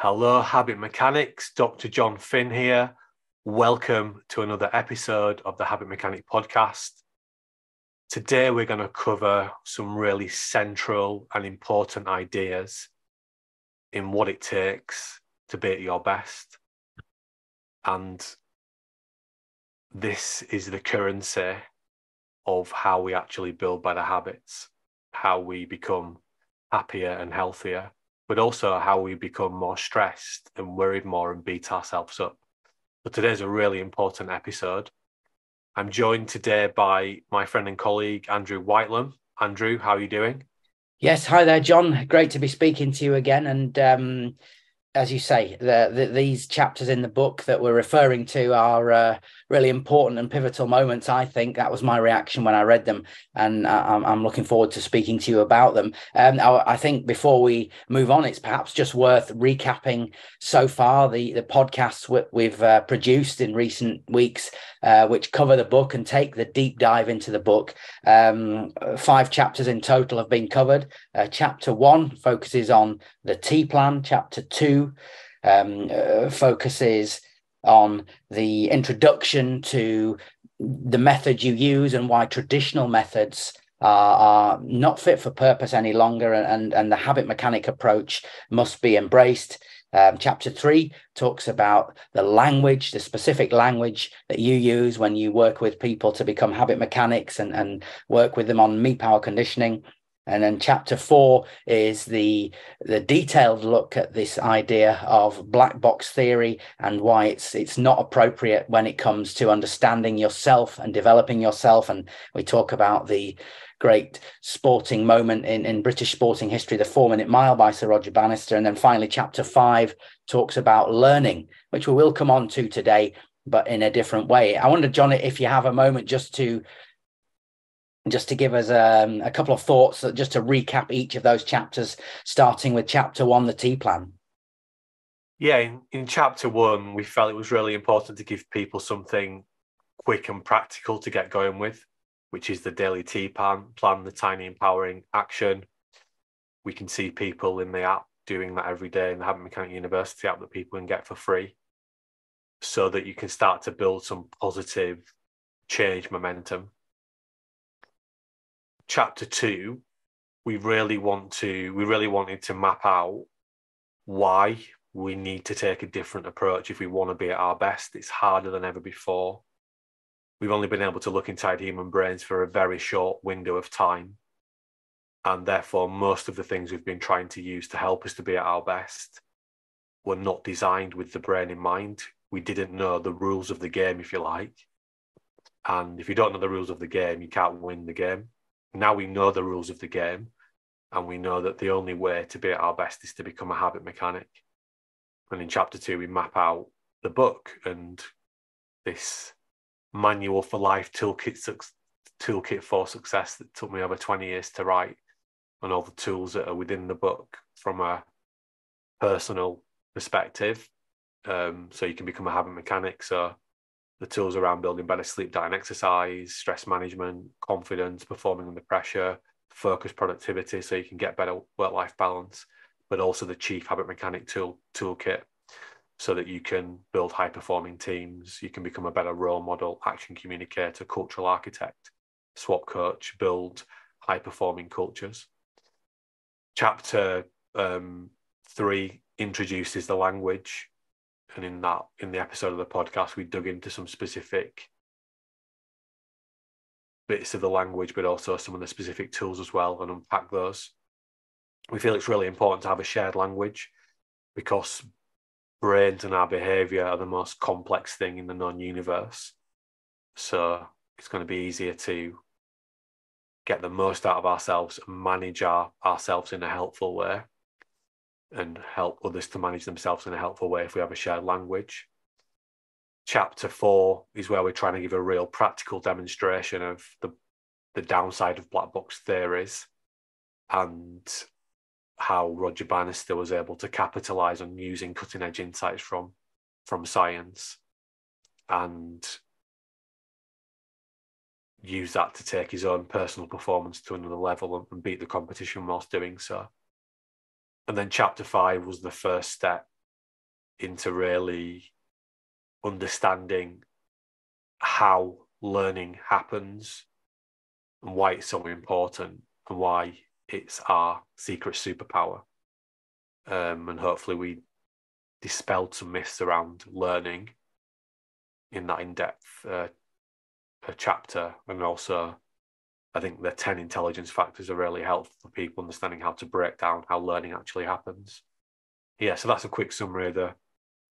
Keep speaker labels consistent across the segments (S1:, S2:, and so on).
S1: Hello, Habit Mechanics. Dr. Jon Finn here. Welcome to another episode of the Habit Mechanic podcast. Today, we're going to cover some really central and important ideas in what it takes to be at your best. And this is the currency of how we actually build better habits, how we become happier and healthier, but also how we become more stressed and worried more and beat ourselves up. But today's a really important episode. I'm joined today by my friend and colleague, Andrew Whitelam. Andrew, how are you doing?
S2: Yes, hi there, John. Great to be speaking to you again. And as you say, these chapters in the book that we're referring to are really important and pivotal moments. I think that was my reaction when I read them, and I'm looking forward to speaking to you about them. I think before we move on, it's perhaps just worth recapping so far the podcasts we've produced in recent weeks, which cover the book and take the deep dive into the book. 5 chapters in total have been covered. Chapter 1 focuses on the T plan. Chapter 2 focuses on the introduction to the method you use and why traditional methods are not fit for purpose any longer, and the habit mechanic approach must be embraced. Chapter 3 talks about the language, the specific language that you use when you work with people to become habit mechanics and work with them on me power conditioning. And then chapter 4 is the detailed look at this idea of black box theory and why it's not appropriate when it comes to understanding yourself and developing yourself. And we talk about the great sporting moment in British sporting history, the 4-minute mile by Sir Roger Bannister. And then finally, chapter 5 talks about learning, which we will come on to today, but in a different way. I wonder, John, if you have a moment just to give us a couple of thoughts, just to recap each of those chapters, starting with chapter 1, the T plan.
S1: Yeah, in chapter 1, we felt it was really important to give people something quick and practical to get going with, which is the daily T plan, the tiny empowering action. We can see people in the app doing that every day in the Habit Mechanic University app that people can get for free, so that you can start to build some positive change momentum. Chapter 2, we really wanted to map out why we need to take a different approach if we want to be at our best. It's harder than ever before. We've only been able to look inside human brains for a very short window of time. And therefore, most of the things we've been trying to use to help us to be at our best were not designed with the brain in mind. We didn't know the rules of the game, if you like. And if you don't know the rules of the game, you can't win the game. Now we know the rules of the game, and we know that the only way to be at our best is to become a habit mechanic. And in chapter 2, we map out the book and this manual for life toolkit for success that took me over 20 years to write, and all the tools that are within the book from a personal perspective. So you can become a habit mechanic. So the tools around building better sleep, diet, and exercise, stress management, confidence, performing under pressure, focus, productivity, so you can get better work-life balance, but also the chief habit mechanic toolkit, so that you can build high-performing teams, you can become a better role model, action communicator, cultural architect, swap coach, build high-performing cultures. Chapter 3 introduces the language. And in the episode of the podcast, we dug into some specific bits of the language, but also some of the specific tools as well, and unpack those. We feel it's really important to have a shared language, because brains and our behavior are the most complex thing in the known universe. So it's going to be easier to get the most out of ourselves and manage ourselves in a helpful way, and help others to manage themselves in a helpful way if we have a shared language. Chapter 4 is where we're trying to give a real practical demonstration of the downside of black box theories and how Roger Bannister was able to capitalize on using cutting edge insights from science and use that to take his own personal performance to another level and beat the competition whilst doing so. And then chapter 5 was the first step into really understanding how learning happens and why it's so important and why it's our secret superpower. And hopefully we dispelled some myths around learning in that in-depth chapter. And also, I think the 10 intelligence factors are really helpful for people understanding how to break down how learning actually happens. Yeah, so that's a quick summary of the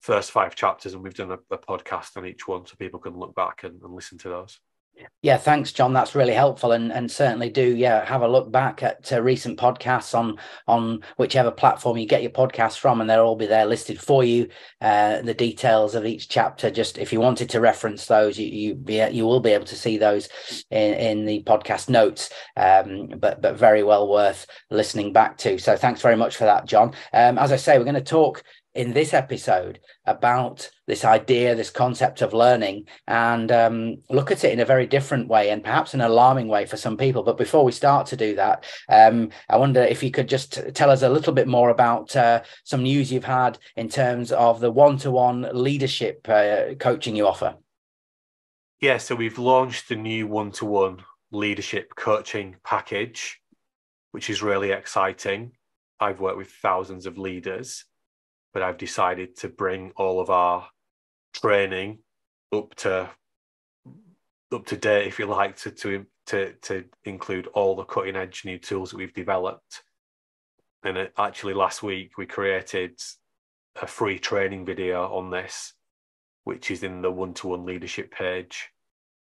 S1: first 5 chapters, and we've done a podcast on each one so people can look back and listen to those.
S2: Yeah, thanks, Jon. That's really helpful, and certainly do have a look back at recent podcasts on whichever platform you get your podcasts from, and they'll all be there listed for you. The details of each chapter, just if you wanted to reference those, you will be able to see those in the podcast notes. But very well worth listening back to. So thanks very much for that, Jon. As I say, we're going to talk in this episode about this idea, this concept of learning, and look at it in a very different way and perhaps an alarming way for some people. But before we start to do that, I wonder if you could just tell us a little bit more about some news you've had in terms of the one-to-one leadership coaching you offer.
S1: Yeah, so we've launched a new one-to-one leadership coaching package, which is really exciting. I've worked with thousands of leaders, but I've decided to bring all of our training up to date, if you like, to include all the cutting edge new tools that we've developed. And actually last week we created a free training video on this, which is in the one-to-one leadership page,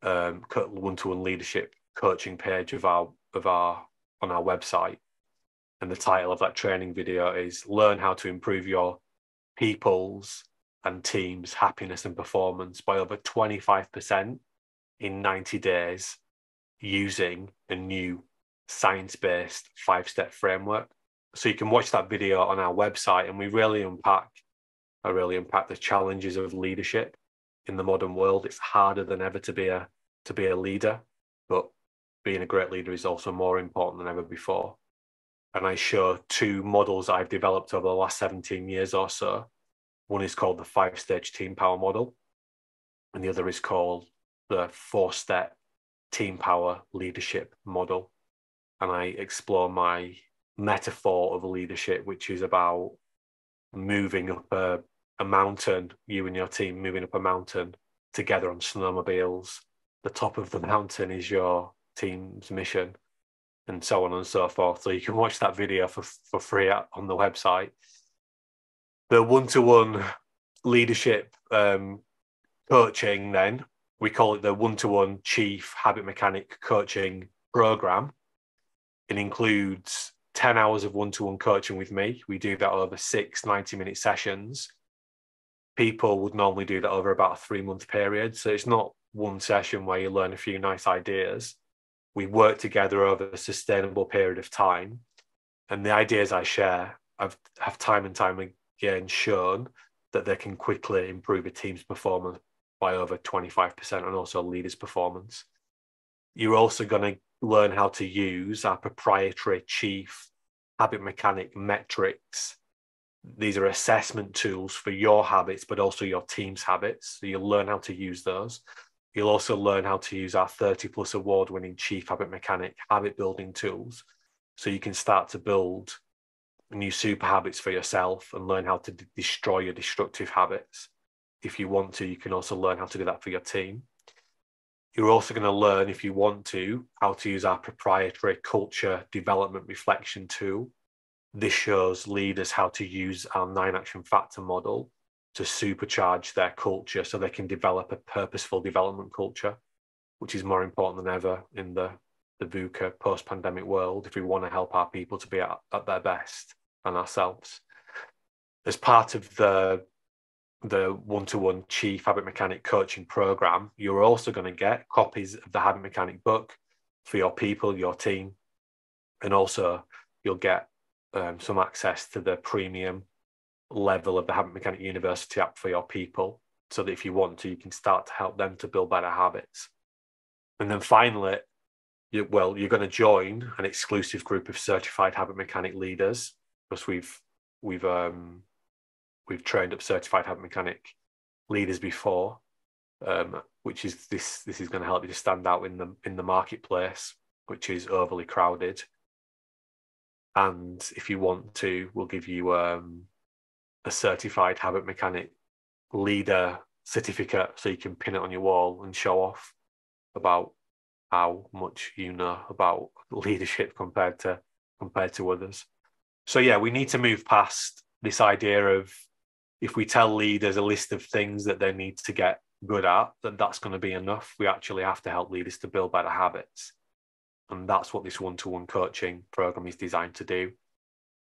S1: one-to-one leadership coaching page on our website. And the title of that training video is Learn How to Improve Your People's and Teams' Happiness and Performance by over 25% in 90 days using a new science-based 5-step framework. So you can watch that video on our website, and we really unpack the challenges of leadership in the modern world. It's harder than ever to be a leader, but being a great leader is also more important than ever before. And I show 2 models I've developed over the last 17 years or so. One is called the 5-stage team power model, and the other is called the 4-step team power leadership model. And I explore my metaphor of leadership, which is about moving up a mountain, you and your team moving up a mountain together on snowmobiles. The top of the mountain is your team's mission, and so on and so forth. So you can watch that video for free on the website. The one-to-one leadership coaching, then, we call it the one-to-one Chief Habit Mechanic Coaching Program. It includes 10 hours of one-to-one coaching with me. We do that over 6 90-minute sessions. People would normally do that over about a 3-month period. So it's not one session where you learn a few nice ideas. We work together over a sustainable period of time. And the ideas I share have time and time again shown that they can quickly improve a team's performance by over 25%, and also leaders' performance. You're also going to learn how to use our proprietary Chief Habit Mechanic metrics. These are assessment tools for your habits, but also your team's habits. So you'll learn how to use those. You'll also learn how to use our 30+ award-winning Chief Habit Mechanic habit building tools. So you can start to build new super habits for yourself and learn how to destroy your destructive habits. If you want to, you can also learn how to do that for your team. You're also going to learn, if you want to, how to use our proprietary culture development reflection tool. This shows leaders how to use our 9 action factor model to supercharge their culture so they can develop a purposeful development culture, which is more important than ever in the VUCA post-pandemic world if we want to help our people to be at their best and ourselves. As part of the one-to-one Chief Habit Mechanic coaching program, you're also going to get copies of the Habit Mechanic book for your people, your team, and also you'll get some access to the premium level of the Habit Mechanic University app for your people, so that if you want to, you can start to help them to build better habits. And then finally, you're going to join an exclusive group of certified habit mechanic leaders, because we've we've trained up certified habit mechanic leaders before, which is this is going to help you to stand out in the marketplace, which is overly crowded. And if you want to, we'll give you a certified habit mechanic leader certificate, so you can pin it on your wall and show off about how much you know about leadership compared to others. So yeah, we need to move past this idea of, if we tell leaders a list of things that they need to get good at, then that's going to be enough. We actually have to help leaders to build better habits. And that's what this one-to-one coaching program is designed to do.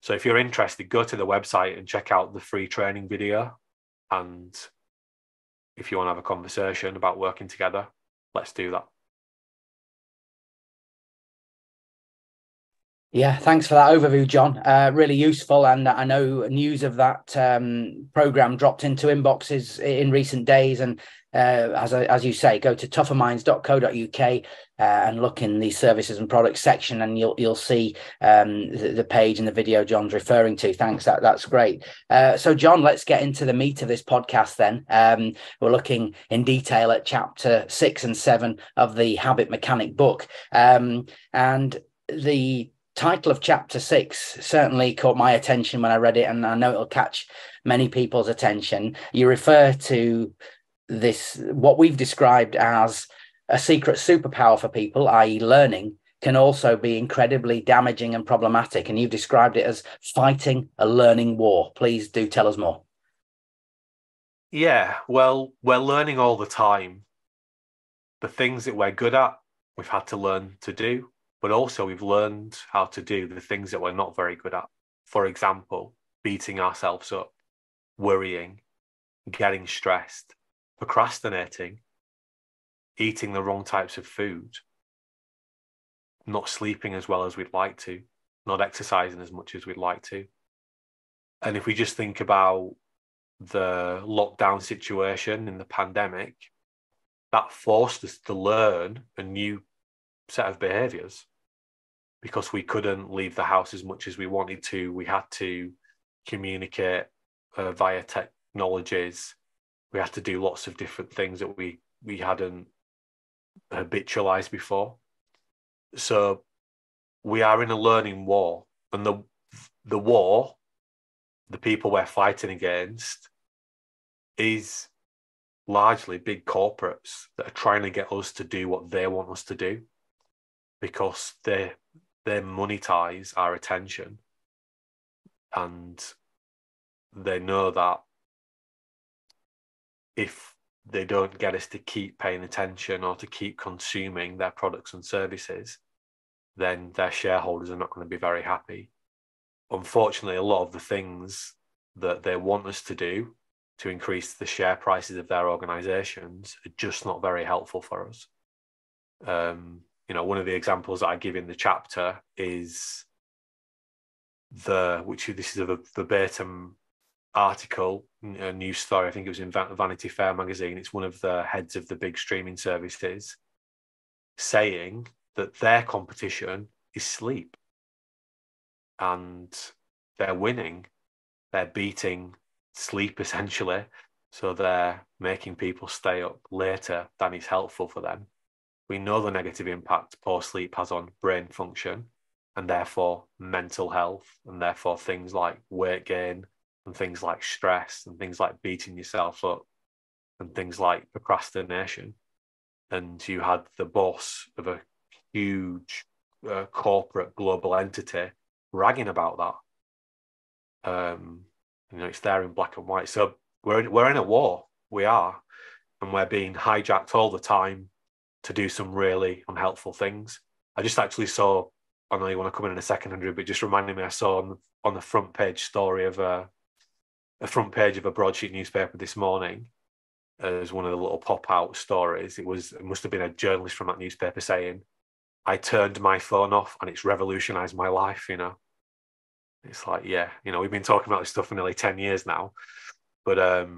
S1: So if you're interested, go to the website and check out the free training video. And if you want to have a conversation about working together, let's do that.
S2: Yeah, thanks for that overview, Jon. Really useful. And I know news of that program dropped into inboxes in recent days. And as you say, go to tougherminds.co.uk and look in the services and products section, and you'll see the page and the video Jon's referring to. Thanks. That's great. So, Jon, let's get into the meat of this podcast then. We're looking in detail at chapter 6 and 7 of the Habit Mechanic book. And the title of chapter 6 certainly caught my attention when I read it, and I know it'll catch many people's attention. You refer to this, what we've described as a secret superpower for people, i.e. learning, can also be incredibly damaging and problematic. And you've described it as fighting a learning war. Please do tell us more.
S1: Yeah, well, we're learning all the time. The things that we're good at, we've had to learn to do. But also we've learned how to do the things that we're not very good at. For example, beating ourselves up, worrying, getting stressed, procrastinating, eating the wrong types of food, not sleeping as well as we'd like to, not exercising as much as we'd like to. And if we just think about the lockdown situation in the pandemic, that forced us to learn a new set of behaviors. Because we couldn't leave the house as much as we wanted to. We had to communicate via technologies. We had to do lots of different things that we hadn't habitualized before. So we are in a learning war. And the war, the people we're fighting against, is largely big corporates that are trying to get us to do what they want us to do, because they monetize our attention, and they know that if they don't get us to keep paying attention or to keep consuming their products and services, then their shareholders are not going to be very happy. Unfortunately, a lot of the things that they want us to do to increase the share prices of their organizations are just not very helpful for us. One of the examples that I give in the chapter is this is a verbatim article, a news story. I think it was in Vanity Fair magazine. It's one of the heads of the big streaming services saying that their competition is sleep, and they're winning. They're beating sleep essentially. So they're making people stay up later than is helpful for them. We know the negative impact poor sleep has on brain function, and therefore mental health, and therefore things like weight gain, and things like stress, and things like beating yourself up, and things like procrastination. And you had the boss of a huge corporate global entity ragging about that. It's there in black and white. So we're in a war. We are, and we're being hijacked all the time to do some really unhelpful things. I just actually saw, I know you want to come in a second, Andrew, but just reminded me, I saw on the front page story of a front page of a broadsheet newspaper this morning as one of the little pop-out stories. It must have been a journalist from that newspaper saying, I turned my phone off and it's revolutionized my life, It's like, yeah, we've been talking about this stuff for nearly 10 years now, but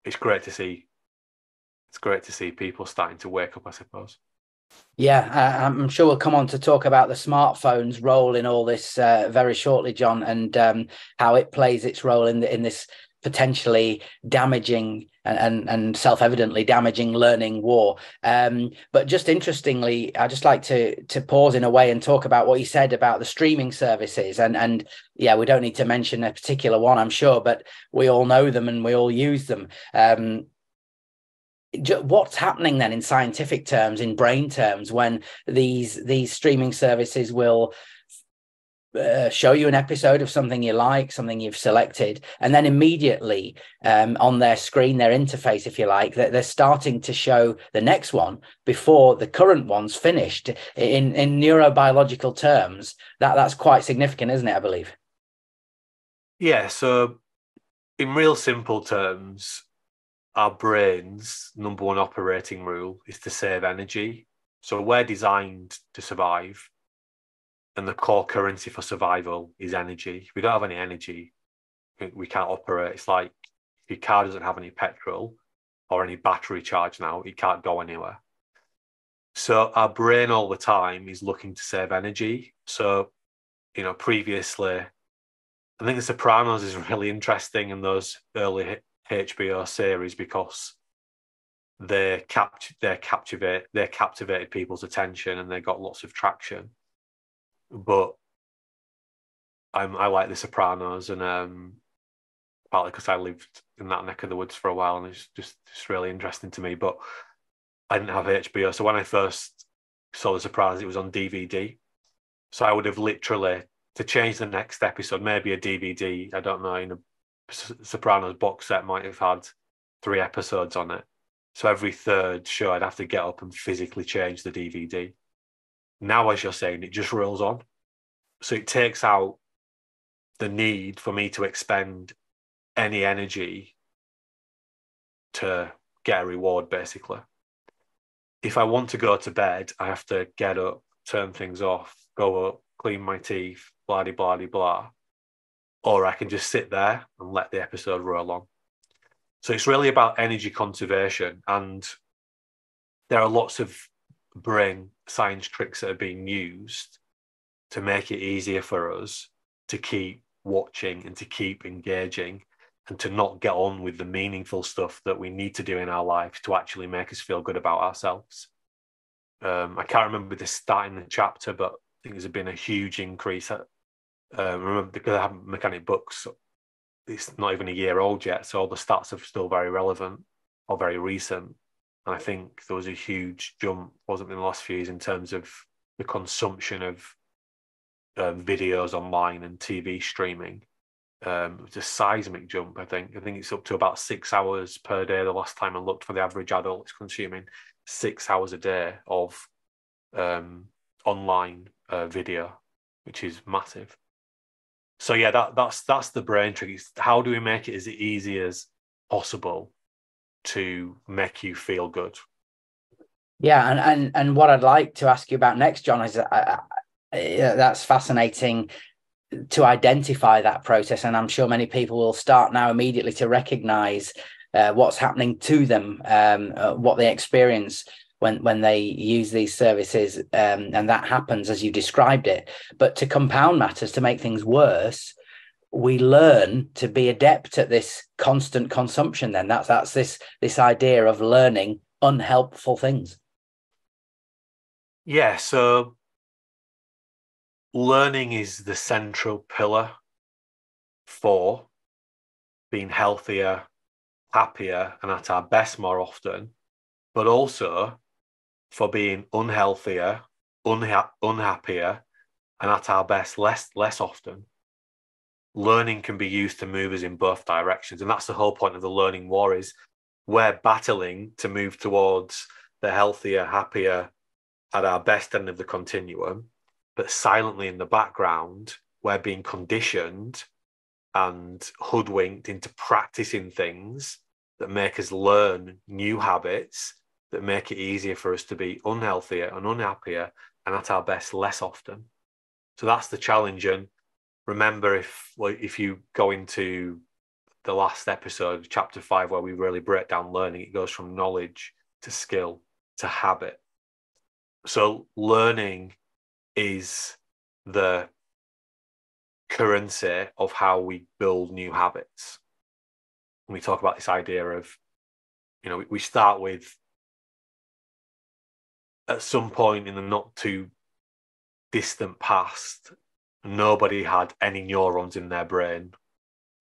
S1: it's great to see. It's great to see people starting to wake up, I suppose.
S2: Yeah, I'm sure we'll come on to talk about the smartphone's role in all this very shortly, Jon, and how it plays its role in this potentially damaging and self-evidently damaging learning war. But just interestingly, I'd just like to pause in a way and talk about what you said about the streaming services. And yeah, we don't need to mention a particular one, I'm sure, but we all know them and we all use them. What's happening then in scientific terms, in brain terms, when these streaming services will show you an episode of something you like, something you've selected, and then immediately on their screen, their interface, if you like, they're starting to show the next one before the current one's finished. In neurobiological terms, that's quite significant, isn't it, I believe?
S1: Yeah, so in real simple terms, our brain's number one operating rule is to save energy. So we're designed to survive, and the core currency for survival is energy. If we don't have any energy, we can't operate. It's like if your car doesn't have any petrol or any battery charge now, it can't go anywhere. So our brain all the time is looking to save energy. So, previously, I think The Sopranos is really interesting in those early HBO series because they captivated people's attention and they got lots of traction. But I like The Sopranos, and partly because I lived in that neck of the woods for a while, and it's just really interesting to me. But I didn't have HBO, so when I first saw The Sopranos, it was on DVD. So I would have literally, to change the next episode, maybe a DVD, I don't know, in a Sopranos box set might have had 3 episodes on it. So every third show, I'd have to get up and physically change the DVD. Now, as you're saying, it just rolls on. So it takes out the need for me to expend any energy to get a reward, basically. If I want to go to bed, I have to get up, turn things off, go up, clean my teeth, blah, blah, blah, blah. Or I can just sit there and let the episode roll on. So it's really about energy conservation. And there are lots of brain science tricks that are being used to make it easier for us to keep watching and to keep engaging and to not get on with the meaningful stuff that we need to do in our lives to actually make us feel good about ourselves. I can't remember the stat in the chapter, but I think there's been a huge increase. Remember, because I have mechanic books, it's not even a year old yet, so all the stats are still very relevant or very recent. And I think there was a huge jump, wasn't in the last few years, in terms of the consumption of videos online and TV streaming. It was a seismic jump, I think. I think it's up to about 6 hours per day. The last time I looked, for the average adult, it's consuming 6 hours a day of online video, which is massive. So yeah, that's the brain trick. It's how do we make it as easy as possible to make you feel good?
S2: Yeah, and what I'd like to ask you about next, John, is that's fascinating to identify that process, and I'm sure many people will start now immediately to recognize what's happening to them, what they experience when they use these services, and that happens as you described it. But to compound matters, to make things worse, we learn to be adept at this constant consumption. Then that's this idea of learning unhelpful things.
S1: Yeah, so learning is the central pillar for being healthier, happier, and at our best more often, but also for being unhealthier, unhappier, and at our best less often. Learning can be used to move us in both directions, and that's the whole point of the learning war. Is we're battling to move towards the healthier, happier, at our best end of the continuum, but silently in the background, we're being conditioned and hoodwinked into practicing things that make us learn new habits that make it easier for us to be unhealthier and unhappier and at our best less often. So that's the challenge. And remember, if you go into the last episode, chapter 5, where we really break down learning, it goes from knowledge to skill to habit. So learning is the currency of how we build new habits. we talk about this idea of, we start with, at some point in the not too distant past, nobody had any neurons in their brain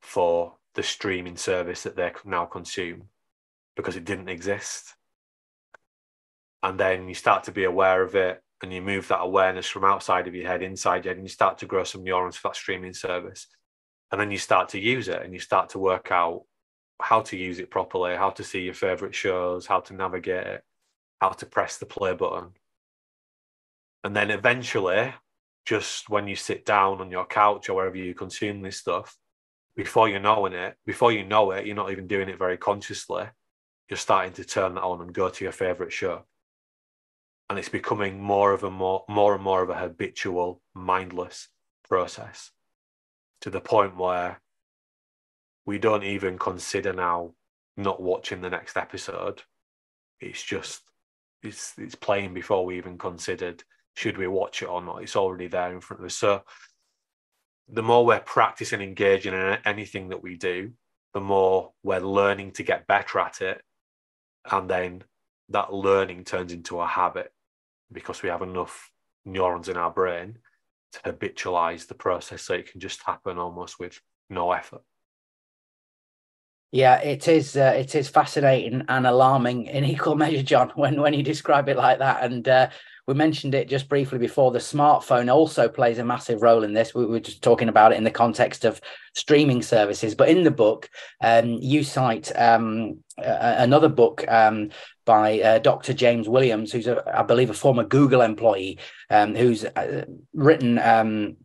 S1: for the streaming service that they now consume because it didn't exist. And then you start to be aware of it, and you move that awareness from outside of your head inside your head, and you start to grow some neurons for that streaming service. And then you start to use it, and you start to work out how to use it properly, how to see your favorite shows, how to navigate it, how to press the play button. And then eventually, just when you sit down on your couch or wherever you consume this stuff, before you know it, you're not even doing it very consciously. You're starting to turn that on and go to your favorite show. And it's becoming more and more of a habitual, mindless process, to the point where we don't even consider now not watching the next episode. It's just, it's playing before we even considered, should we watch it or not? It's already there in front of us. So the more we're practicing engaging in anything that we do, the more we're learning to get better at it. And then that learning turns into a habit, because we have enough neurons in our brain to habitualize the process so it can just happen almost with no effort.
S2: Yeah, it is fascinating and alarming in equal measure, John, when you describe it like that. And we mentioned it just briefly before. The smartphone also plays a massive role in this. We were just talking about it in the context of streaming services. But in the book, you cite another book by Dr. James Williams, who's, I believe, a former Google employee, who's written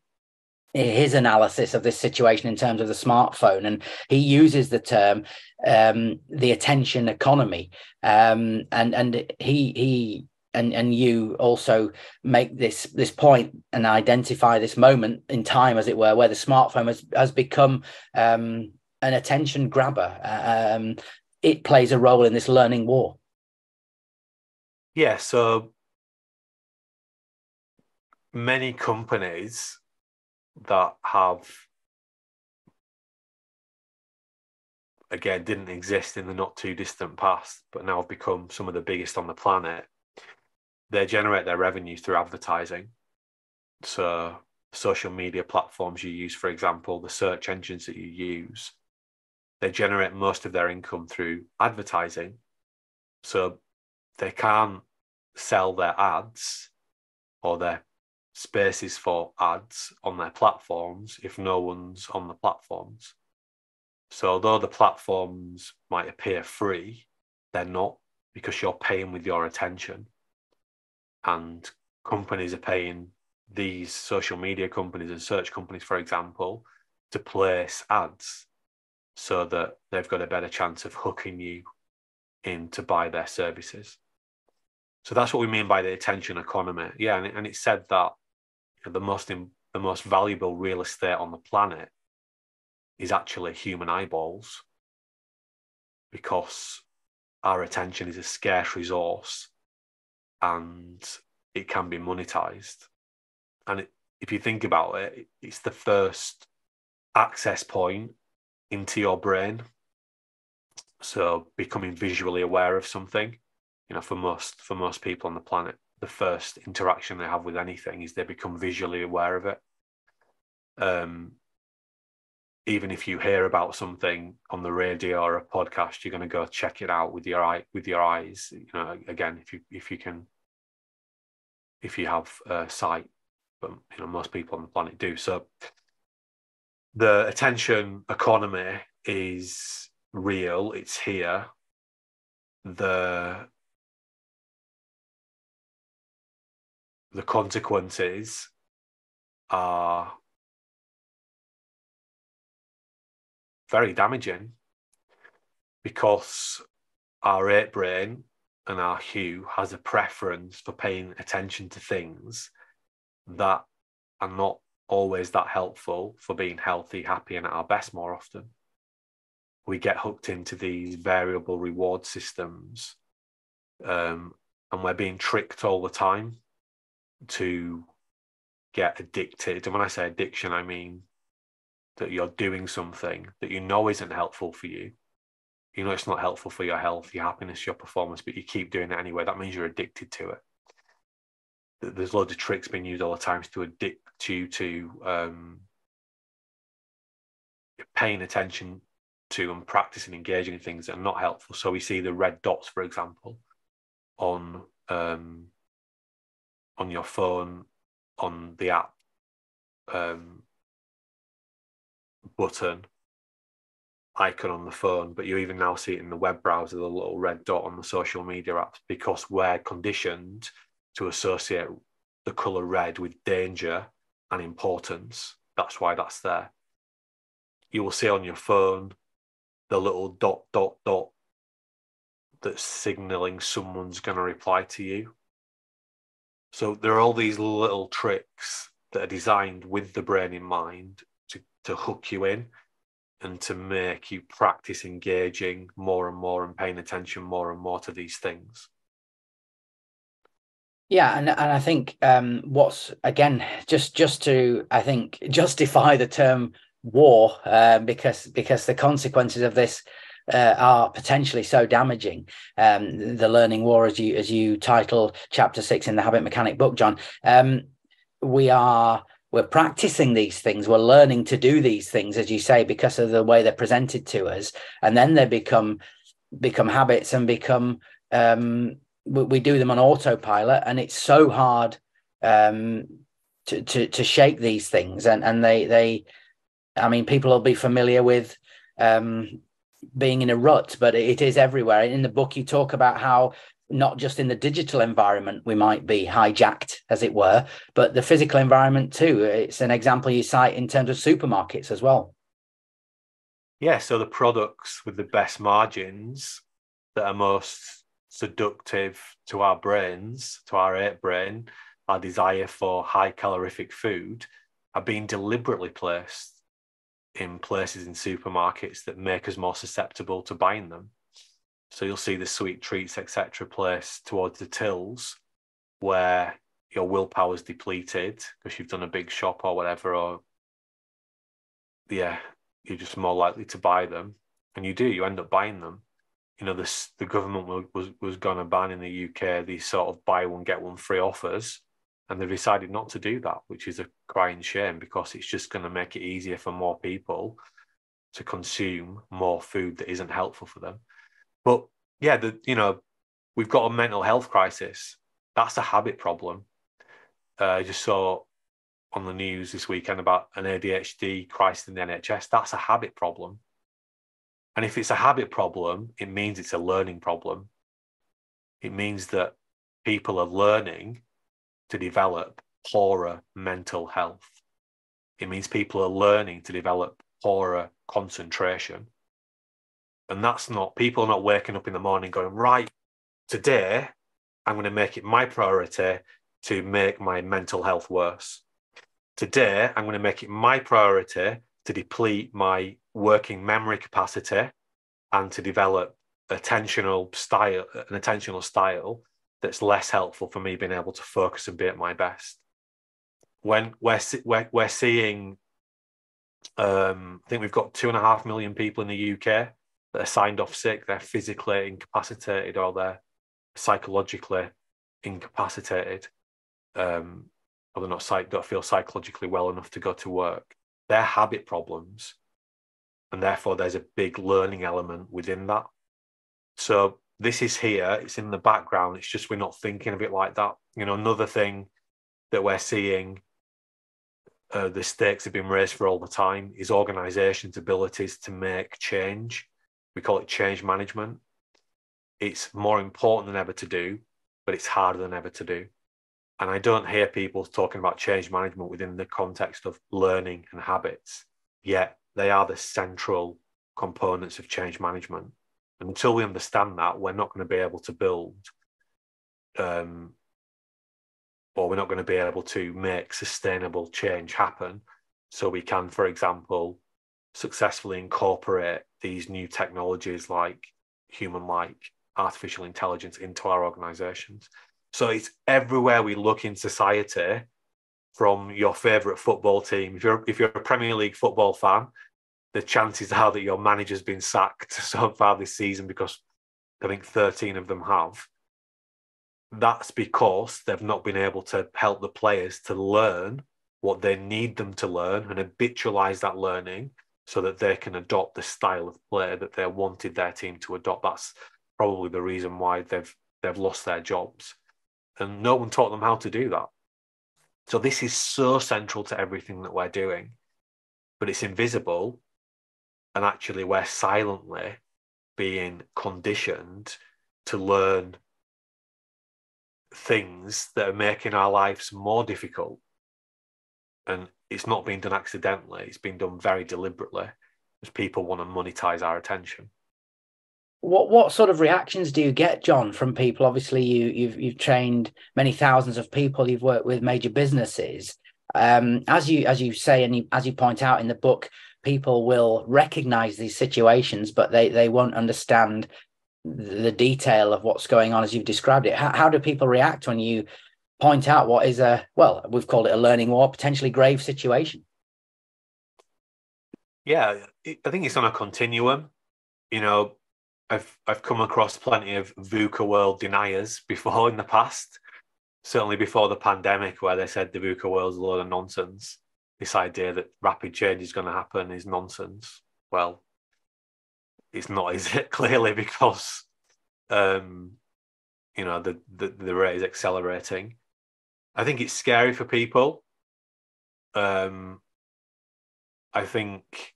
S2: his analysis of this situation in terms of the smartphone, and he uses the term the attention economy, and he and you also make this point and identify this moment in time, as it were, where the smartphone has become an attention grabber. It plays a role in this learning war.
S1: Yeah, so many companies that have, again, didn't exist in the not too distant past, but now have become some of the biggest on the planet, they generate their revenue through advertising. So social media platforms you use, for example, the search engines that you use, they generate most of their income through advertising. So they can't sell their ads or their spaces for ads on their platforms if no one's on the platforms. So although the platforms might appear free, they're not, because you're paying with your attention. And companies are paying these social media companies and search companies, for example, to place ads so that they've got a better chance of hooking you in to buy their services. So that's what we mean by the attention economy. Yeah, and it's said that the most valuable real estate on the planet is actually human eyeballs, because our attention is a scarce resource and it can be monetized. And if you think about it, it's the first access point into your brain. So becoming visually aware of something, for most people on the planet, the first interaction they have with anything is they become visually aware of it. Even if you hear about something on the radio or a podcast, you're going to go check it out with your eyes. Again, if you have sight, but most people on the planet do. So the attention economy is real. It's here. The consequences are very damaging, because our ape brain and our hue has a preference for paying attention to things that are not always that helpful for being healthy, happy, and at our best more often. We get hooked into these variable reward systems, and we're being tricked all the time to get addicted. And when I say addiction, I mean that you're doing something that you know isn't helpful for you, You know it's not helpful for your health, your happiness, your performance, but you keep doing it anyway. That means you're addicted to it. There's loads of tricks being used all the time to addict you to paying attention to and practicing engaging in things that are not helpful. So we see the red dots, for example, on your phone, on the app button icon on the phone, but you even now see it in the web browser, the little red dot on the social media apps, because we're conditioned to associate the color red with danger and importance. That's why that's there. You will see on your phone the little dot, dot, dot that's signaling someone's going to reply to you. So there are all these little tricks that are designed with the brain in mind to hook you in and to make you practice engaging more and more and paying attention more and more to these things.
S2: Yeah, and I think what's, again, just to, I think, justify the term war, because the consequences of this are potentially so damaging. The learning war, as you title chapter 6 in the Habit Mechanic book, John. We're practicing these things. We're learning to do these things, as you say, because of the way they're presented to us, and then they become habits and become we do them on autopilot, and it's so hard to shake these things. And they I mean, people will be familiar with being in a rut, but it is everywhere. In the book, you talk about how not just in the digital environment we might be hijacked, as it were, but the physical environment too. It's an example you cite in terms of supermarkets as well.
S1: Yeah, so the products with the best margins that are most seductive to our brains, to our ape brain, our desire for high calorific food, are being deliberately placed in places in supermarkets that make us more susceptible to buying them. So you'll see the sweet treats, etc., placed towards the tills where your willpower is depleted because you've done a big shop or whatever, or yeah, you're just more likely to buy them, and you end up buying them. You know, the government was going to ban in the UK these sort of buy one get one free offers, and they decided not to do that, which is a crying shame, because it's just going to make it easier for more people to consume more food that isn't helpful for them. But yeah, we've got a mental health crisis. That's a habit problem. I just saw on the news this weekend about an ADHD crisis in the NHS. That's a habit problem. And if it's a habit problem, it means it's a learning problem. It means that people are learning to develop poorer mental health. It means people are learning to develop poorer concentration. And people are not waking up in the morning going, right, today I'm going to make it my priority to make my mental health worse. Today, I'm going to make it my priority to deplete my working memory capacity and to develop an attentional style that's less helpful for me being able to focus and be at my best. When we're seeing, I think we've got 2.5 million people in the UK that are signed off sick. They're physically incapacitated or they're psychologically incapacitated. Or don't feel psychologically well enough to go to work. They're habit problems, and therefore there's a big learning element within that. So this is here, it's in the background, it's just we're not thinking of it like that. You know, another thing that we're seeing, the stakes have been raised for all the time, is organizations' abilities to make change. We call it change management. It's more important than ever to do, but it's harder than ever to do. And I don't hear people talking about change management within the context of learning and habits, yet they are the central components of change management. And until we understand that, we're not going to be able to build, or we're not going to be able to make sustainable change happen. So we can, for example, successfully incorporate these new technologies like human-like artificial intelligence into our organizations. So it's everywhere we look in society, from your favorite football team. If you're a Premier League football fan, the chances are that your manager's been sacked so far this season, because I think 13 of them have. That's because they've not been able to help the players to learn what they need them to learn and habitualize that learning so that they can adopt the style of play that they wanted their team to adopt. That's probably the reason why they've lost their jobs. And no one taught them how to do that. So this is so central to everything that we're doing, but it's invisible. And actually, we're silently being conditioned to learn things that are making our lives more difficult. And it's not being done accidentally. It's been done very deliberately, because people want to monetize our attention.
S2: What sort of reactions do you get, Jon, from people? Obviously, you've trained many thousands of people. You've worked with major businesses. As you say, and as you point out in the book, people will recognize these situations, but they won't understand the detail of what's going on as you've described it. How do people react when you point out what is we've called it a learning war, potentially grave situation?
S1: Yeah, I think it's on a continuum. I've come across plenty of VUCA world deniers before in the past, certainly before the pandemic, where they said the VUCA world's a load of nonsense. This idea that rapid change is going to happen is nonsense. Well, it's not, is it? Clearly, because the rate is accelerating. I think it's scary for people. I think,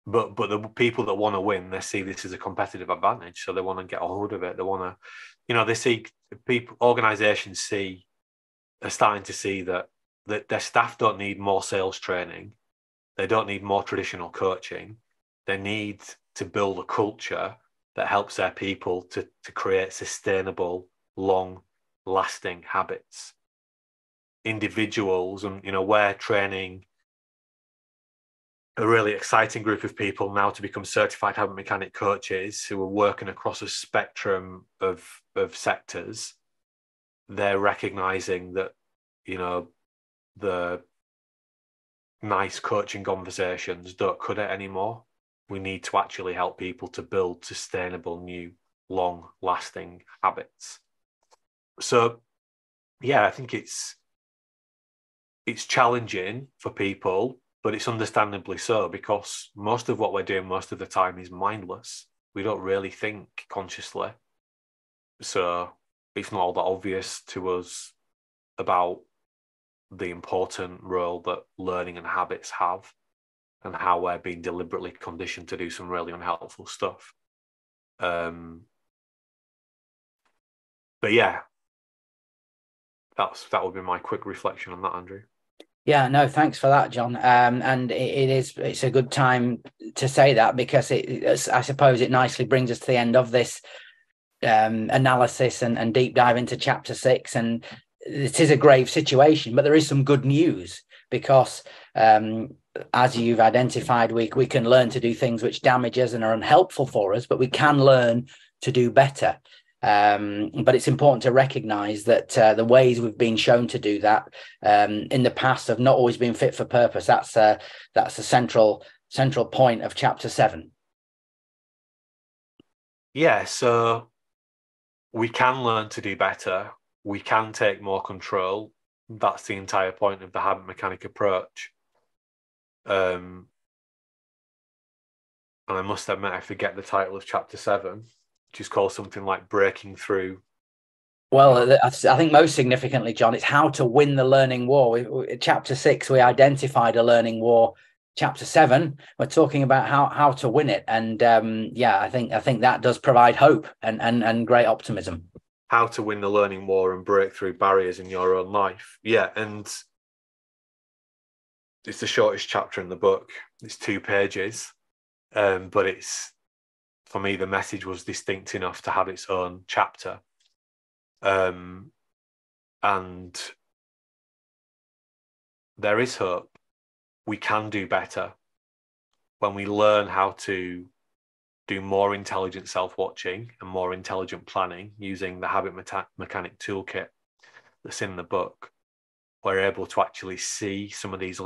S1: but the people that want to win, they see this as a competitive advantage, so they want to get a hold of it. They want to, they see people, organisations are starting to see that their staff don't need more sales training, they don't need more traditional coaching. They need to build a culture that helps their people to create sustainable, long-lasting habits. Individuals, and we're training a really exciting group of people now to become certified habit mechanic coaches who are working across a spectrum of sectors. They're recognizing that, the nice coaching conversations don't cut it anymore. We need to actually help people to build sustainable, new, long-lasting habits. So, yeah, I think it's challenging for people, but it's understandably so, because most of what we're doing most of the time is mindless. We don't really think consciously. So it's not all that obvious to us about the important role that learning and habits have, and how we're being deliberately conditioned to do some really unhelpful stuff. But yeah, that would be my quick reflection on that, Andrew.
S2: Yeah, no, thanks for that, Jon. And it's a good time to say that, because I suppose it nicely brings us to the end of this analysis and deep dive into chapter 6. And it is a grave situation, but there is some good news, because as you've identified, we can learn to do things which damage us and are unhelpful for us, but we can learn to do better. But it's important to recognize that the ways we've been shown to do that in the past have not always been fit for purpose. That's a central point of chapter 7.
S1: Yeah, so we can learn to do better. We can take more control. That's the entire point of the habit mechanic approach. And I must admit, I forget the title of chapter 7, which is called something like Breaking Through.
S2: Well, I think most significantly, Jon, it's how to win the learning war. Chapter 6, we identified a learning war. Chapter 7, we're talking about how to win it. And I think that does provide hope and great optimism.
S1: How to win the learning war and break through barriers in your own life. Yeah, and it's the shortest chapter in the book. It's 2 pages, but it's, for me, the message was distinct enough to have its own chapter. And there is hope. We can do better when we learn how to do more intelligent self-watching and more intelligent planning using the habit mechanic toolkit that's in the book. we're able to actually see some of these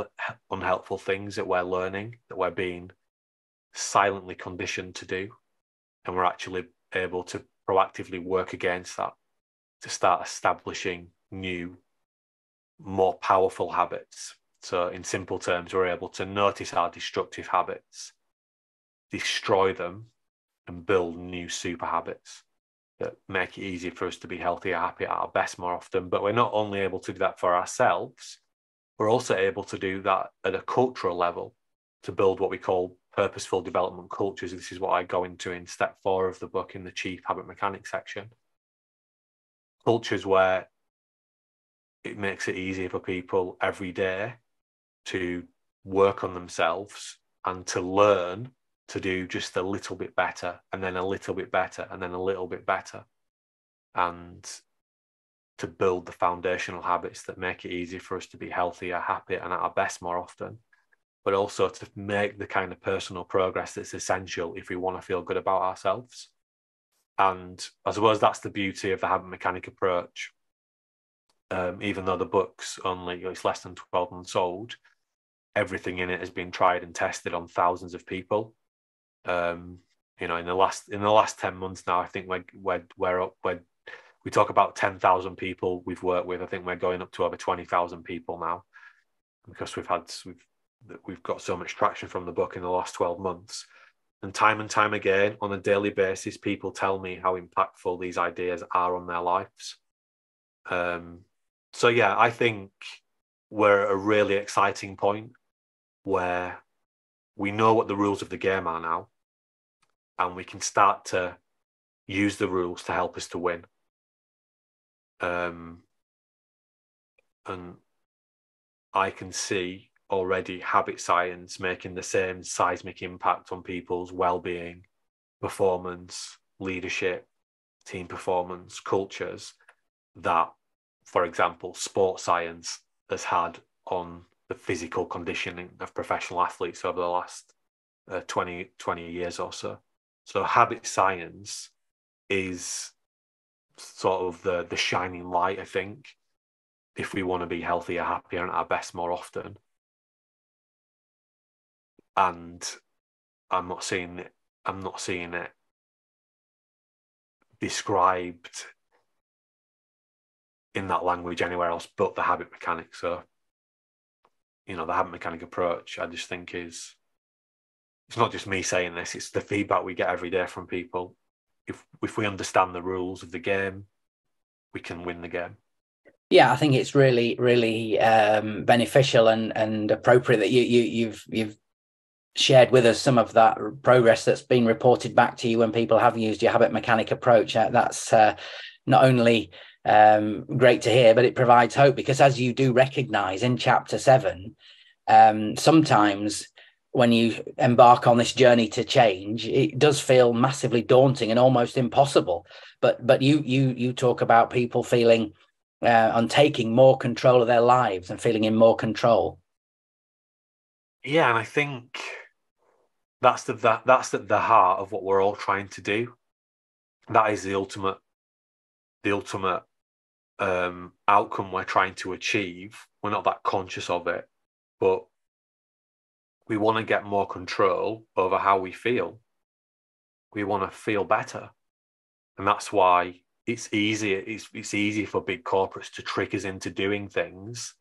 S1: unhelpful things that we're learning, that we're being silently conditioned to do, and we're actually able to proactively work against that to start establishing new, more powerful habits. So in simple terms, we're able to notice our destructive habits, destroy them, and build new super habits that make it easier for us to be healthier, happier, at our best more often. But we're not only able to do that for ourselves, we're also able to do that at a cultural level to build what we call purposeful development cultures. This is what I go into in step 4 of the book in the Chief Habit Mechanics section. Cultures where it makes it easier for people every day to work on themselves and to learn to do just a little bit better, and then a little bit better, and then a little bit better, and to build the foundational habits that make it easier for us to be healthier, happier, and at our best more often, but also to make the kind of personal progress that's essential if we want to feel good about ourselves. And I suppose that's the beauty of the habit mechanic approach. Even though the book's only, it's less than 12 months old, everything in it has been tried and tested on thousands of people. In the last 10 months now, I think we talk about 10,000 people we've worked with. I think we're going up to over 20,000 people now, because we've got so much traction from the book in the last 12 months. And time again, on a daily basis, people tell me how impactful these ideas are on their lives. So yeah, I think we're at a really exciting point where we know what the rules of the game are now, and we can start to use the rules to help us to win. And I can see already habit science making the same seismic impact on people's well-being, performance, leadership, team performance, cultures that, for example, sports science has had on the physical conditioning of professional athletes over the last 20 years or so. So habit science is sort of the shining light, I think, if we want to be healthier, happier, and at our best more often. And I'm not seeing it described in that language anywhere else but the habit mechanic. So, the habit mechanic approach, I just think it's not just me saying this, it's the feedback we get every day from people. If we understand the rules of the game, we can win the game.
S2: Yeah, I think it's really, really beneficial and appropriate that you've shared with us some of that progress that's been reported back to you when people have used your habit mechanic approach. That's not only great to hear, but it provides hope, because as you do recognize in chapter 7, sometimes when you embark on this journey to change, it does feel massively daunting and almost impossible. But you talk about people feeling on taking more control of their lives and feeling in more control.
S1: Yeah, and I think that's at the heart of what we're all trying to do. That is the ultimate outcome we're trying to achieve. We're not that conscious of it, but we want to get more control over how we feel. We want to feel better, and that's why it's easy for big corporates to trick us into doing things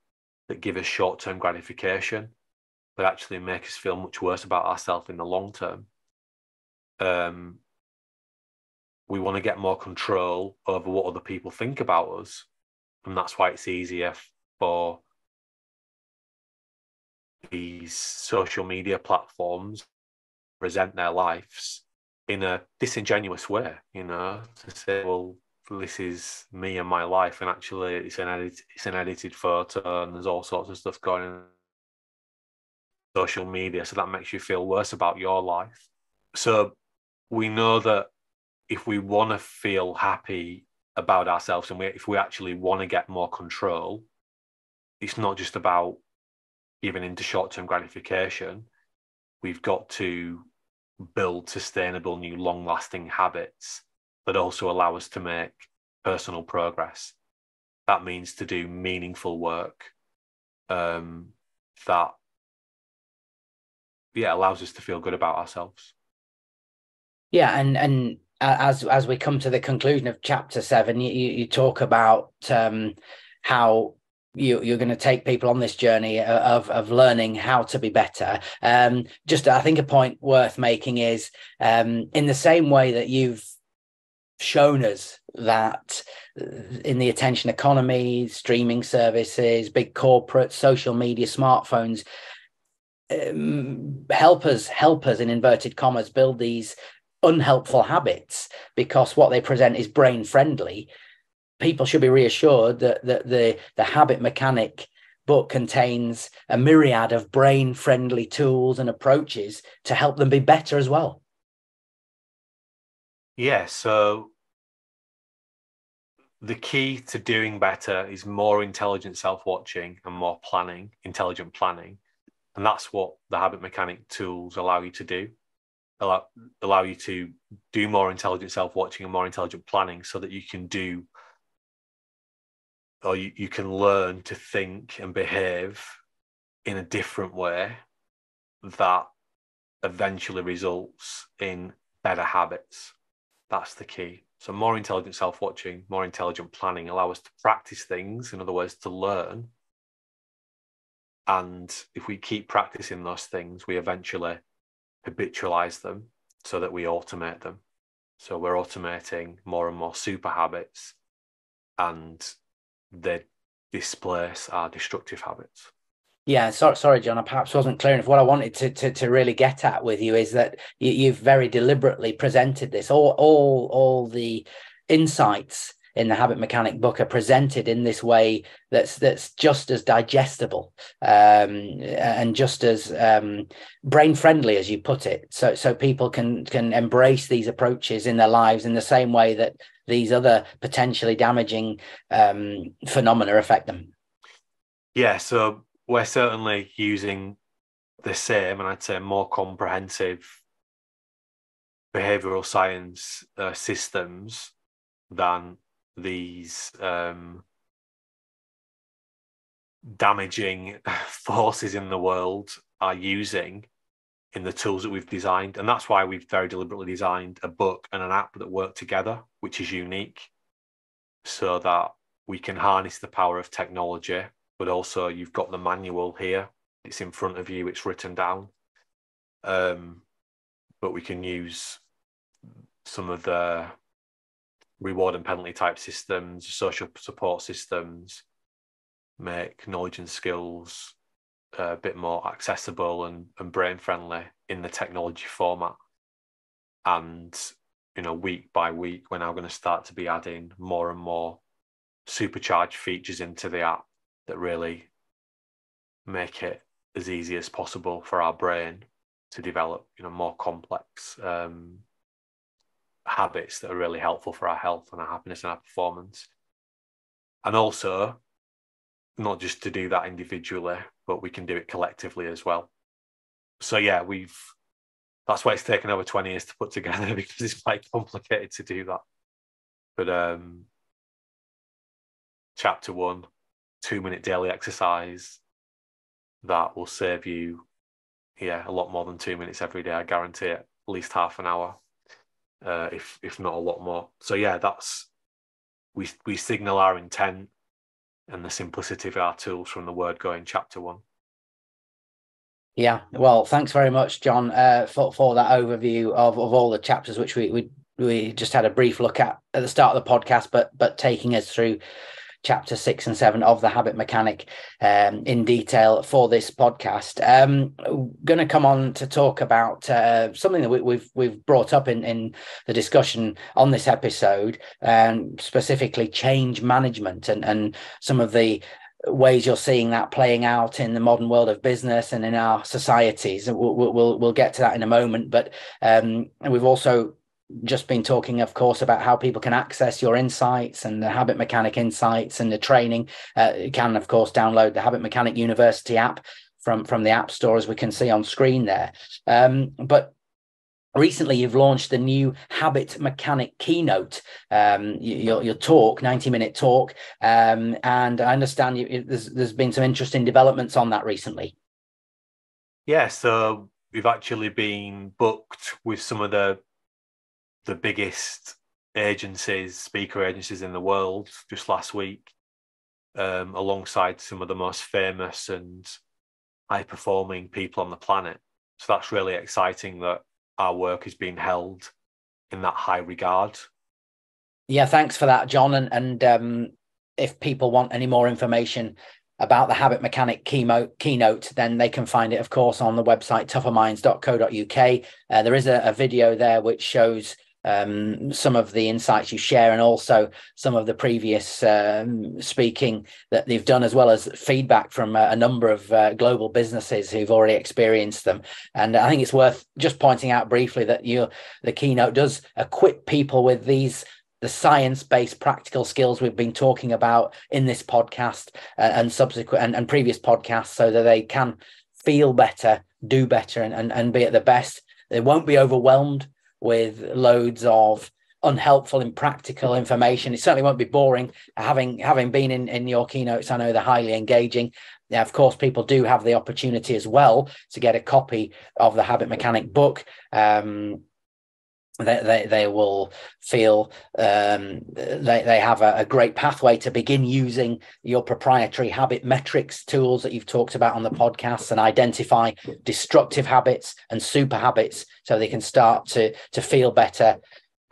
S1: that give us short-term gratification, but actually make us feel much worse about ourselves in the long term. We want to get more control over what other people think about us, and that's why it's easier for these social media platforms to present their lives in a disingenuous way, to say, well, this is me and my life, and actually it's an edited photo, and there's all sorts of stuff going on social media, so that makes you feel worse about your life. So we know that if we want to feel happy about ourselves, and if we actually want to get more control, it's not just about giving into short-term gratification. We've got to build sustainable, new, long-lasting habits that also allow us to make personal progress. That means to do meaningful work that allows us to feel good about ourselves.
S2: Yeah, and as we come to the conclusion of chapter 7, you talk about how you're going to take people on this journey of learning how to be better. Just I think a point worth making is in the same way that you've shown us that in the attention economy, streaming services, big corporates, social media, smartphones, help us in inverted commas build these unhelpful habits because what they present is brain friendly. People should be reassured that the habit mechanic book contains a myriad of brain friendly tools and approaches to help them be better as well.
S1: Yeah, so the key to doing better is more intelligent self-watching and more intelligent planning. And that's what the habit mechanic tools allow you to do. Allow you to do more intelligent self-watching and more intelligent planning so that you can do, or you can learn to think and behave in a different way that eventually results in better habits. That's the key. So more intelligent self-watching, more intelligent planning allow us to practice things, in other words, to learn. And if we keep practicing those things, we eventually habitualize them so that we automate them. So we're automating more and more super habits, and they displace our destructive habits.
S2: Yeah, sorry, John. I perhaps wasn't clear enough. What I wanted to really get at with you is that you've very deliberately presented this. All the insights in the habit mechanic book are presented in this way that's just as digestible and just as brain friendly as you put it. So people can embrace these approaches in their lives in the same way that these other potentially damaging phenomena affect them.
S1: Yeah, so we're certainly using the same, and I'd say more comprehensive behavioral science systems than these damaging forces in the world are using in the tools that we've designed. And that's why we've very deliberately designed a book and an app that work together, which is unique, so that we can harness the power of technology, but also you've got the manual here. It's in front of you, it's written down. But we can use some of the reward and penalty type systems, social support systems, make knowledge and skills a bit more accessible and brain friendly in the technology format. And, week by week, we're now going to start to be adding more and more supercharged features into the app that really make it as easy as possible for our brain to develop, more complex habits that are really helpful for our health and our happiness and our performance. And also, not just to do that individually, but we can do it collectively as well. So yeah, that's why it's taken over 20 years to put together, because it's quite complicated to do that. But chapter 1, 2-minute daily exercise, that will save you, a lot more than 2 minutes every day. I guarantee it, at least half an hour, if not a lot more. So yeah, we signal our intent and the simplicity of our tools from the word go in chapter 1.
S2: Yeah, well, thanks very much, John, for that overview of all the chapters, which we just had a brief look at the start of the podcast, but taking us through chapter 6 and 7 of the habit mechanic in detail for this podcast. Going to come on to talk about something that we've brought up in the discussion on this episode, specifically change management and some of the ways you're seeing that playing out in the modern world of business and in our societies. We'll get to that in a moment, but we've also just been talking, of course, about how people can access your insights and the habit mechanic insights and the training. You can, of course, download the Habit Mechanic University app from the App Store, as we can see on screen there. But recently you've launched the new habit mechanic keynote, your talk, 90-minute talk, and I understand there's been some interesting developments on that recently.
S1: Yeah, so we've actually been booked with some of the biggest agencies, speaker agencies in the world just last week, alongside some of the most famous and high-performing people on the planet. So that's really exciting that our work is being held in that high regard.
S2: Yeah, thanks for that, Jon. And if people want any more information about the Habit Mechanic keynote, then they can find it, of course, on the website tougherminds.co.uk. There is a video there which shows some of the insights you share, and also some of the previous speaking that they've done, as well as feedback from a number of global businesses who've already experienced them. And I think it's worth just pointing out briefly that the keynote does equip people with the science-based practical skills we've been talking about in this podcast and subsequent and previous podcasts, so that they can feel better, do better, and be at the best. They won't be overwhelmed with loads of unhelpful, impractical information. It certainly won't be boring. Having been in your keynotes, I know they're highly engaging. Now, of course, people do have the opportunity as well to get a copy of the Habit Mechanic book. They will feel they have a great pathway to begin using your proprietary habit metrics tools that you've talked about on the podcast, and identify destructive habits and super habits, so they can start to feel better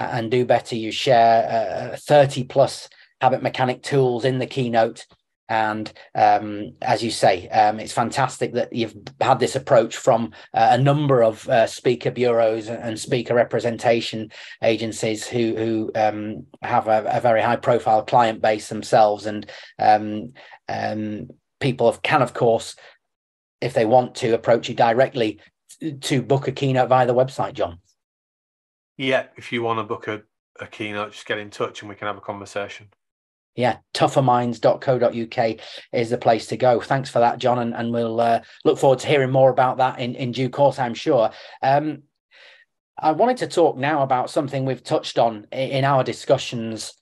S2: and do better. You share 30 plus habit mechanic tools in the keynote. And as you say, it's fantastic that you've had this approach from a number of speaker bureaus and speaker representation agencies who have a very high profile client base themselves. And people can, of course, if they want to, approach you directly to book a keynote via the website, Jon.
S1: Yeah, if you want to book a keynote, just get in touch and we can have a conversation.
S2: Yeah, tougherminds.co.uk is the place to go. Thanks for that, Jon, and we'll look forward to hearing more about that in due course, I'm sure. I wanted to talk now about something we've touched on in our discussions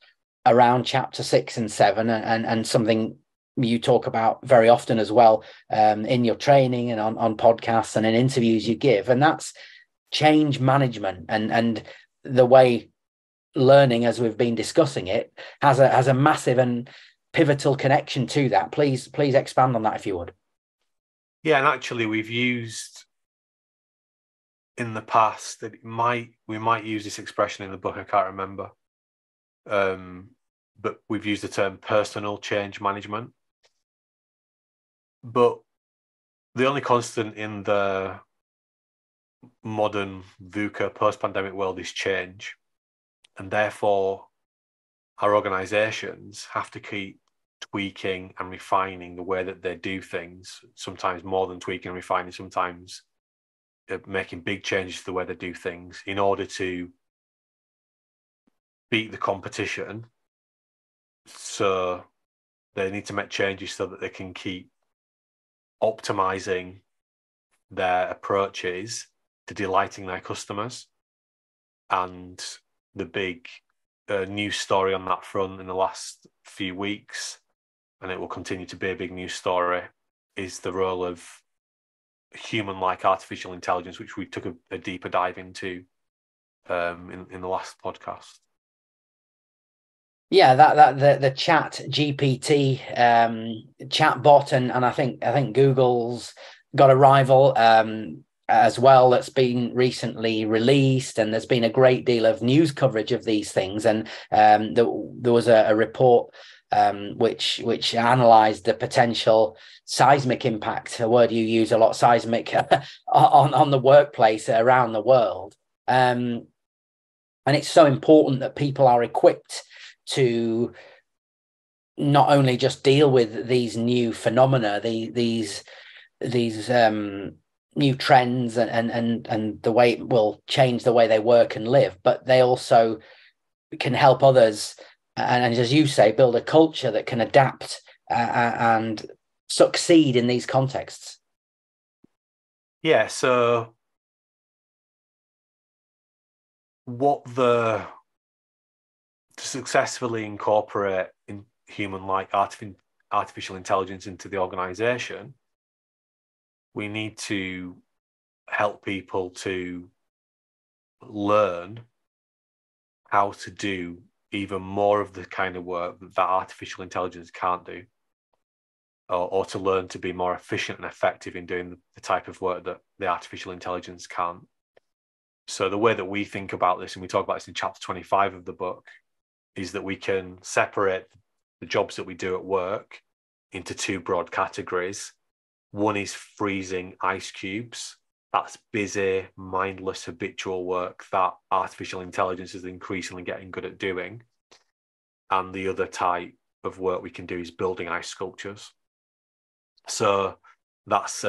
S2: around chapter 6 and 7, and something you talk about very often as well in your training and on podcasts and in interviews you give, and that's change management and the way learning, as we've been discussing it, has a massive and pivotal connection to that. Please expand on that if you would.
S1: Yeah, and actually we've used in the past that we might use this expression in the book, I can't remember, but we've used the term personal change management. But the only constant in the modern VUCA post-pandemic world is change. And therefore, our organizations have to keep tweaking and refining the way that they do things, sometimes more than tweaking and refining, sometimes making big changes to the way they do things in order to beat the competition. So they need to make changes so that they can keep optimizing their approaches to delighting their customers. And the big news story on that front in the last few weeks, and it will continue to be a big news story, is the role of human-like artificial intelligence, which we took a deeper dive into in the last podcast.
S2: Yeah, that the chat GPT chat bot, and I think Google's got a rival as well that's been recently released, and there's been a great deal of news coverage of these things. And there was a report which analysed the potential seismic impact, a word you use a lot, seismic, on the workplace around the world. And it's so important that people are equipped to not only just deal with these new phenomena, these new trends and the way it will change the way they work and live, but they also can help others and as you say, build a culture that can adapt and succeed in these contexts.
S1: Yeah, so to successfully incorporate in human-like artificial intelligence into the organization, we need to help people to learn how to do even more of the kind of work that artificial intelligence can't do, or to learn to be more efficient and effective in doing the type of work that the artificial intelligence can't. So the way that we think about this, and we talk about this in chapter 25 of the book, is that we can separate the jobs that we do at work into two broad categories. One is freezing ice cubes. That's busy, mindless, habitual work that artificial intelligence is increasingly getting good at doing. And the other type of work we can do is building ice sculptures. So that's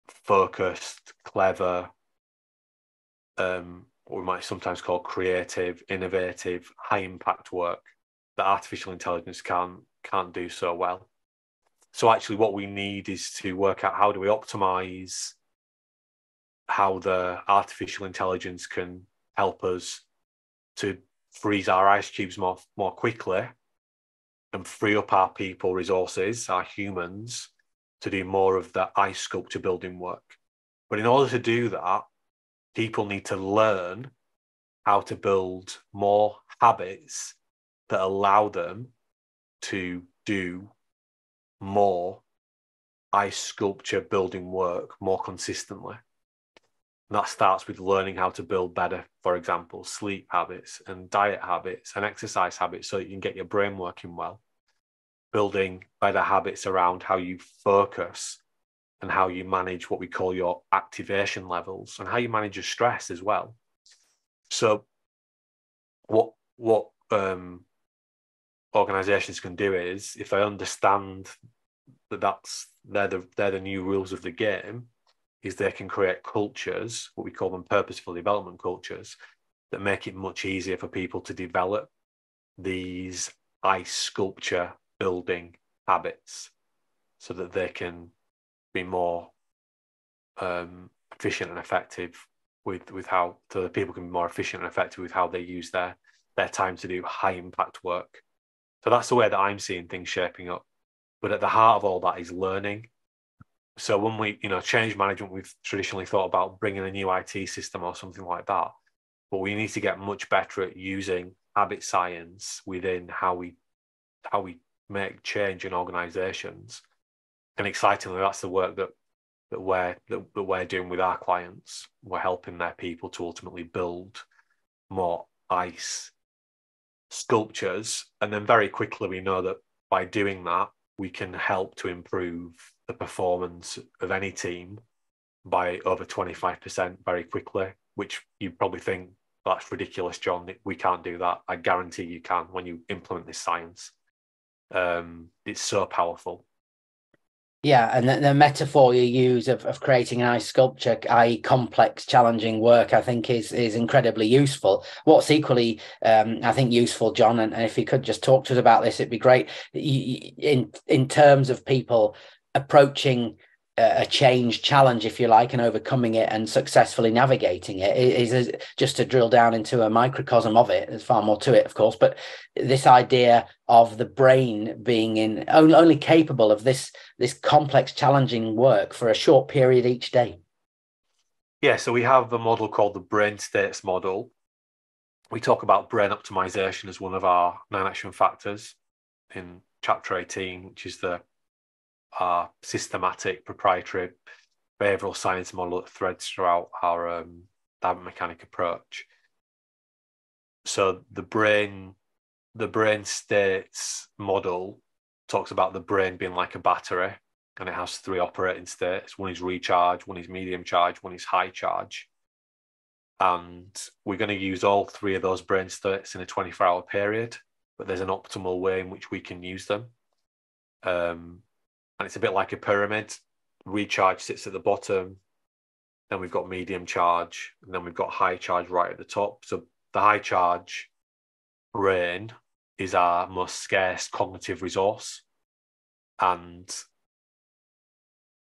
S1: focused, clever, what we might sometimes call creative, innovative, high impact work that artificial intelligence can't do so well. So actually what we need is to work out how do we optimize how the artificial intelligence can help us to freeze our ice cubes more quickly and free up our people resources, our humans, to do more of the ice sculpture building work. But in order to do that, people need to learn how to build more habits that allow them to do more ice sculpture building work more consistently. And that starts with learning how to build better, for example, sleep habits and diet habits and exercise habits so that you can get your brain working well. Building better habits around how you focus and how you manage what we call your activation levels and how you manage your stress as well. So what organizations can do is, if they understand that they're the new rules of the game, is they can create cultures, what we call them purposeful development cultures, that make it much easier for people to develop these ice sculpture building habits so that they can be more efficient and effective with how, so that people can be more efficient and effective with how they use their time to do high impact work. So that's the way that I'm seeing things shaping up. But at the heart of all that is learning. So when we, change management, we've traditionally thought about bringing a new IT system or something like that. But we need to get much better at using habit science within how we make change in organizations. And excitingly, that's the work that we're doing with our clients. We're helping their people to ultimately build more ice sculptures. And then very quickly, we know that by doing that, we can help to improve the performance of any team by over 25% very quickly, which you probably think, that's ridiculous, John. We can't do that. I guarantee you can when you implement this science. It's so powerful.
S2: Yeah, and the metaphor you use of creating an ice sculpture, i.e. complex, challenging work, I think is incredibly useful. What's equally, I think, useful, John, and if you could just talk to us about this, it'd be great, in terms of people approaching a change challenge, if you like, and overcoming it and successfully navigating it, is just to drill down into a microcosm of it. There's far more to it, of course, but this idea of the brain being only capable of this complex, challenging work for a short period each day.
S1: Yeah, so we have a model called the brain states model. We talk about brain optimization as one of our 9 action factors in chapter 18, which is our systematic proprietary behavioral science model that threads throughout our habit mechanic approach. So the brain states model talks about the brain being like a battery, and it has 3 operating states. One is recharge, one is medium charge, one is high charge. And we're going to use all 3 of those brain states in a 24-hour period, but there's an optimal way in which we can use them. And it's a bit like a pyramid. Recharge sits at the bottom, then we've got medium charge, and then we've got high charge right at the top. So the high charge brain is our most scarce cognitive resource. And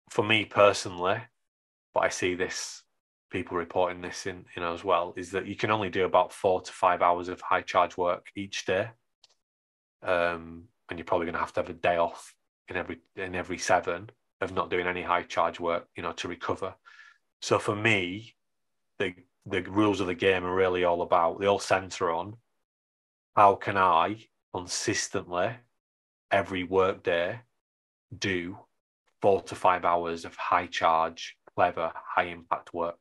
S1: for me personally, but I see this people reporting this in, as well, is that you can only do about 4 to 5 hours of high charge work each day. And you're probably going to have a day off in every 7 of not doing any high charge work, to recover. So for me, the rules of the game are really they all center on how can I consistently every work day do 4 to 5 hours of high charge, clever, high impact work.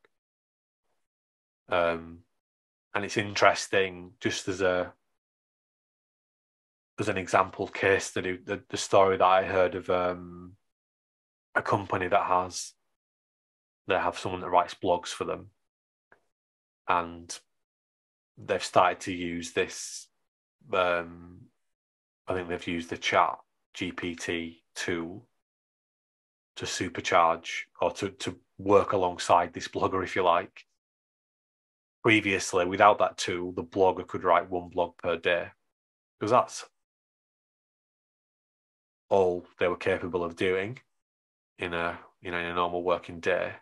S1: And it's interesting, just as an example case study, the story that I heard of a company they have someone that writes blogs for them, and they've started to use this. I think they've used the chat GPT tool to supercharge or to work alongside this blogger, if you like. Previously, without that tool, the blogger could write 1 blog per day, because that's all they were capable of doing in a normal working day.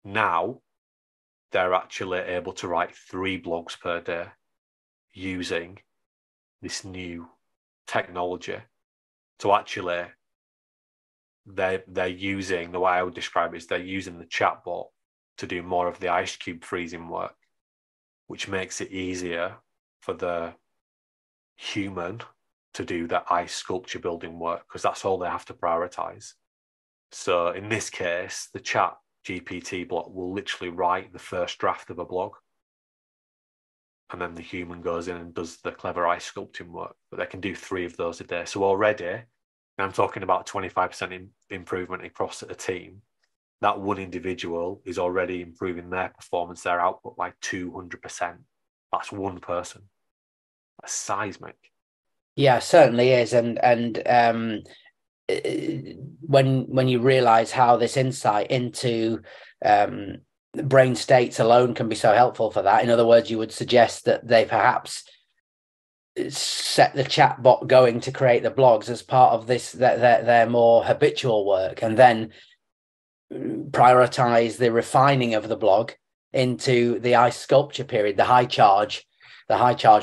S1: Now they're actually able to write 3 blogs per day using this new technology. So actually, they're using, the way I would describe it is they're using the chatbot to do more of the ice cube freezing work, which makes it easier for the human to do the ice sculpture building work, because that's all they have to prioritize. So in this case, the chat GPT bot will literally write the first draft of a blog, and then the human goes in and does the clever ice sculpting work. But they can do 3 of those a day. So already, I'm talking about 25% improvement across a team. That one individual is already improving their performance, their output by 200%. That's one person. That's seismic.
S2: Yeah, certainly is. And when you realize how this insight into brain states alone can be so helpful for that, in other words, you would suggest that they perhaps set the chat bot going to create the blogs as part of this, their more habitual work, and then prioritize the refining of the blog into the ice sculpture period, the high charge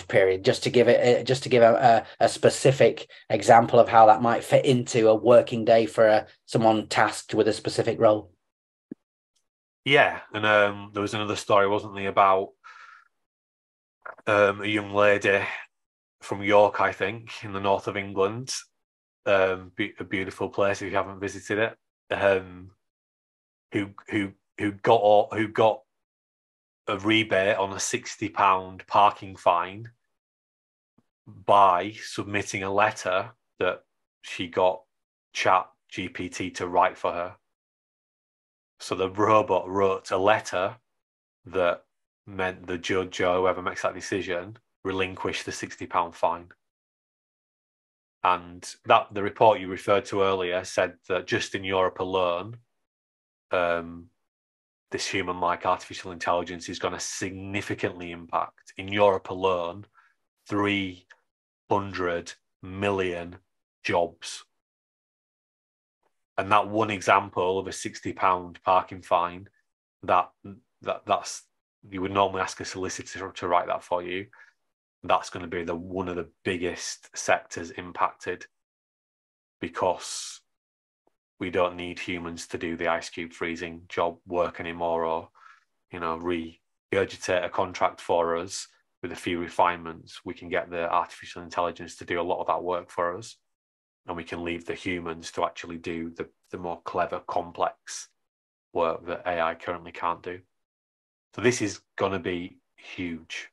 S2: period, just to give a specific example of how that might fit into a working day for someone tasked with a specific role.
S1: Yeah, and there was another story, wasn't there, about a young lady from York, I think, in the north of England, a beautiful place if you haven't visited it, who got a rebate on a £60 parking fine by submitting a letter that she got Chat GPT to write for her. So the robot wrote a letter that meant the judge or whoever makes that decision relinquish the £60 fine. And that the report you referred to earlier said that just in Europe alone, this human-like artificial intelligence is going to significantly impact, in Europe alone, 300 million jobs. And that one example of a £60 parking fine, that's you would normally ask a solicitor to write that for you. That's going to be one of the biggest sectors impacted, because we don't need humans to do the ice cube freezing job work anymore, or regurgitate a contract for us with a few refinements. We can get the artificial intelligence to do a lot of that work for us, and we can leave the humans to actually do the more clever, complex work that AI currently can't do. So this is going to be huge.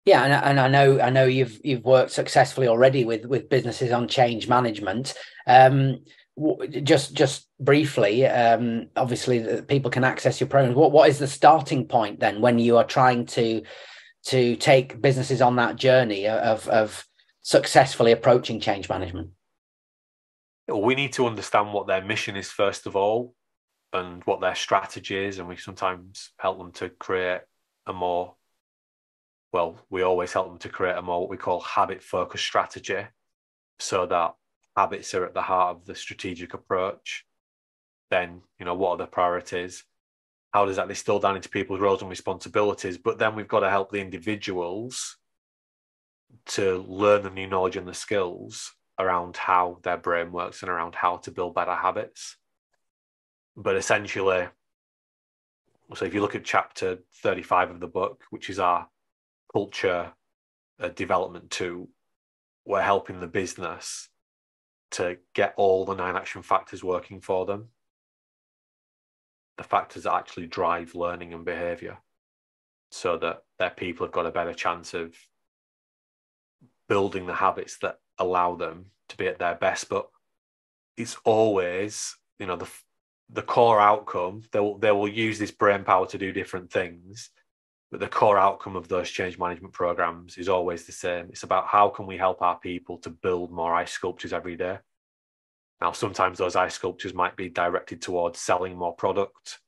S2: Yeah, and I know you've worked successfully already with businesses on change management. Just briefly, obviously people can access your programs. What is the starting point then when you are trying to take businesses on that journey of successfully approaching change management?
S1: We need to understand what their mission is first of all, and what their strategy is, and we sometimes help them to create we always help them to create a more what we call habit-focused strategy, so that habits are at the heart of the strategic approach. Then, what are the priorities? how does that distill down into people's roles and responsibilities? But then we've got to help the individuals to learn the new knowledge and the skills around how their brain works and around how to build better habits. But essentially, so if you look at chapter 35 of the book, which is our culture development tool, we're helping the business to get all the 9 action factors working for them. The factors that actually drive learning and behavior, so that their people have got a better chance of building the habits that allow them to be at their best. But it's always, the core outcome, they will use this brain power to do different things, but the core outcome of those change management programs is always the same. It's about how can we help our people to build more ice sculptures every day. Now, sometimes those ice sculptures might be directed towards selling more product,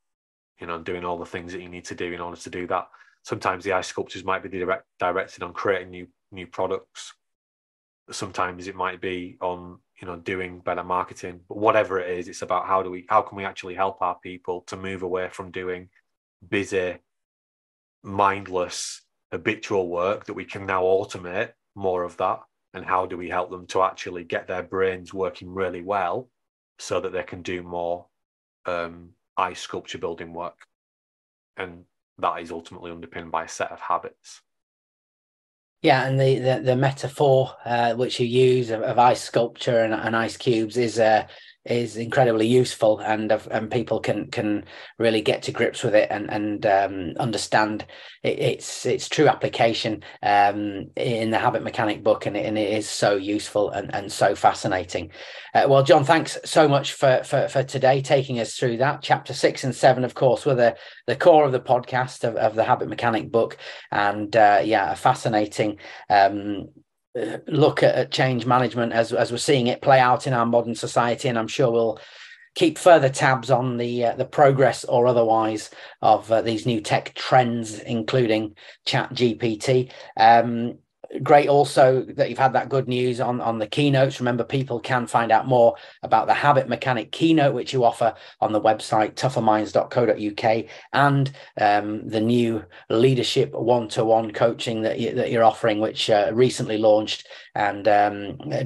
S1: doing all the things that you need to do in order to do that. Sometimes the ice sculptures might be directed on creating new products. Sometimes it might be on doing better marketing. But whatever it is, it's about how can we actually help our people to move away from doing busy, mindless, habitual work that we can now automate more of that, and how do we help them to actually get their brains working really well so that they can do more ice sculpture building work. And that is ultimately underpinned by a set of habits.
S2: Yeah, and the metaphor which you use of ice sculpture and ice cubes is incredibly useful, and people can really get to grips with it and understand its true application in the Habit Mechanic book, and it is so useful and so fascinating. Well, Jon, thanks so much for today, taking us through that. Chapter 6 and 7, of course, were the core of the podcast of the Habit Mechanic book, and a fascinating look at change management as we're seeing it play out in our modern society. And I'm sure we'll keep further tabs on the progress or otherwise of these new tech trends, including ChatGPT. Great also that you've had that good news on the keynotes. Remember, people can find out more about the Habit Mechanic keynote, which you offer on the website tougherminds.co.uk, and the new leadership one-to-one coaching that you're offering, which recently launched and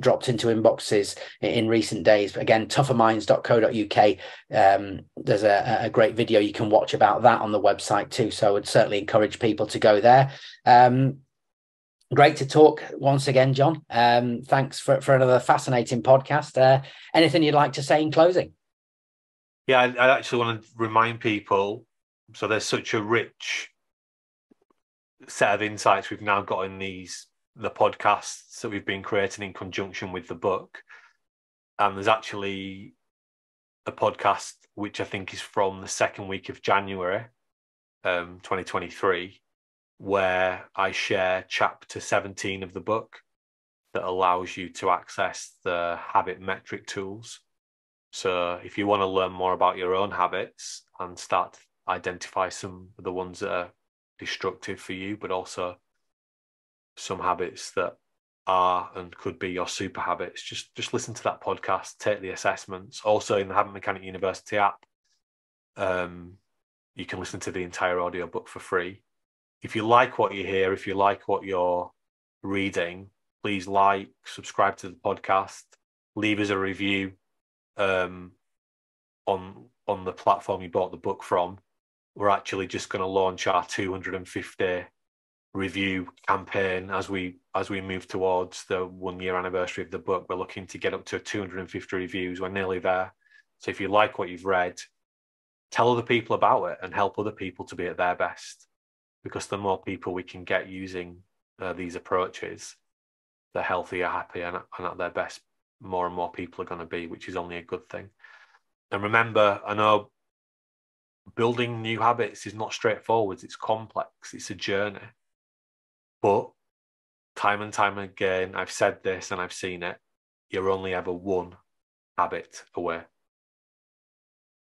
S2: dropped into inboxes in recent days. Again, tougherminds.co.uk. There's a great video you can watch about that on the website too, so I would certainly encourage people to go there. Great to talk once again, Jon. Thanks for another fascinating podcast. Anything you'd like to say in closing?
S1: Yeah, I actually want to remind people, so there's such a rich set of insights we've now got in the podcasts that we've been creating in conjunction with the book. And there's actually a podcast which I think is from the second week of January 2023, where I share chapter 17 of the book that allows you to access the habit metric tools. So if you want to learn more about your own habits and start to identify some of the ones that are destructive for you, but also some habits that are and could be your super habits, just listen to that podcast, take the assessments. Also in the Habit Mechanic University app, you can listen to the entire audiobook for free. If you like what you hear, if you like what you're reading, please subscribe to the podcast, leave us a review on the platform you bought the book from. We're actually just going to launch our 250 review campaign as we move towards the 1 year anniversary of the book. We're looking to get up to 250 reviews. We're nearly there. So if you like what you've read, tell other people about it and help other people to be at their best. Because the more people we can get using these approaches, the healthier, happier, and at their best, more and more people are going to be, which is only a good thing. And remember, I know building new habits is not straightforward. It's complex. It's a journey. But time and time again, I've said this and I've seen it, you're only ever one habit away